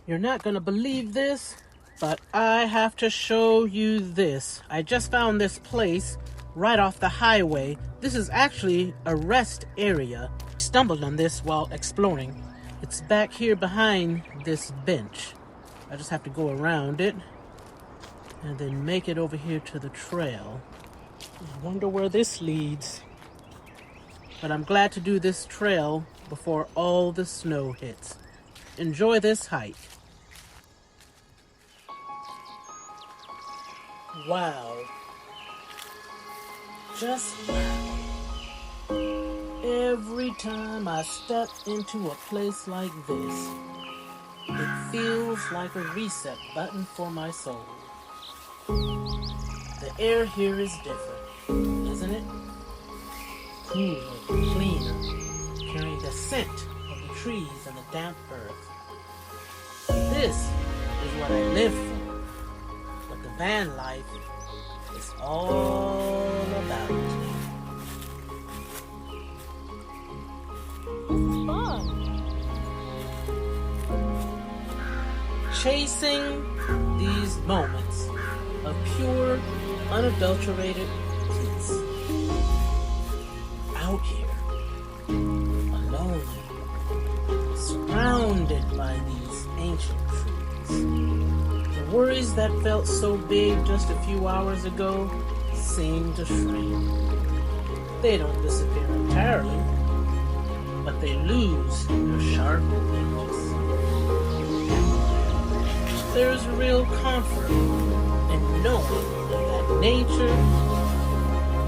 You're not gonna believe this, but I have to show you this. I just found this place right off the highway. This is actually a rest area. I stumbled on this while exploring. It's back here behind this bench. I just have to go around it and then make it over here to the trail. I wonder where this leads. But I'm glad to do this trail before all the snow hits. Enjoy this hike. Wow. Just wow. Every time I step into a place like this, it feels like a reset button for my soul. The air here is different, isn't it? Cooler, cleaner, carrying the scent of the trees and the damp earth. This is what I live for. But the van life is all about it. Fun. Chasing these moments of pure, unadulterated peace. Out here, alone, surrounded by these ancient trees. The worries that felt so big just a few hours ago seem to shrink. They don't disappear entirely, but they lose their sharp edges. There's real comfort in knowing that nature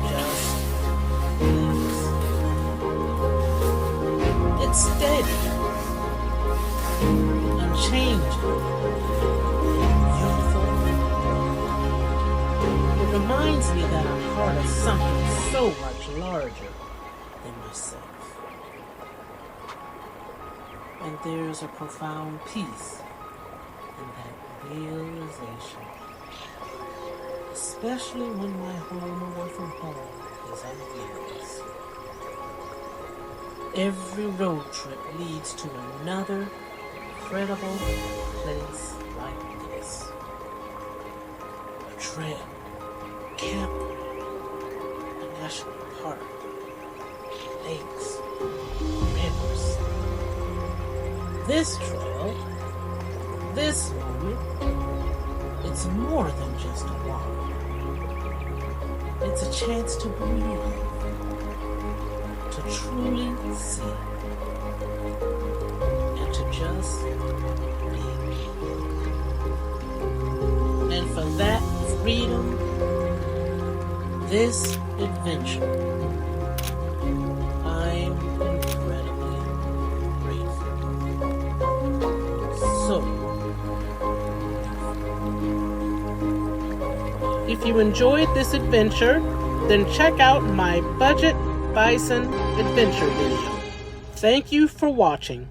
just lives. It's steady, unchanging, beautiful. It reminds me that I'm part of something so much larger than myself. And there's a profound peace in that realization. Especially when my home away from home is on wheels. Every road trip leads to another incredible place like this. A trail, a campground, a national park, lakes, rivers. This trail, this moment, it's more than just a walk. It's a chance to breathe, to truly see, and to just be. And for that freedom, this adventure, I'm incredibly grateful. So, if you enjoyed this adventure, then check out my Budget Bison adventure video. Thank you for watching.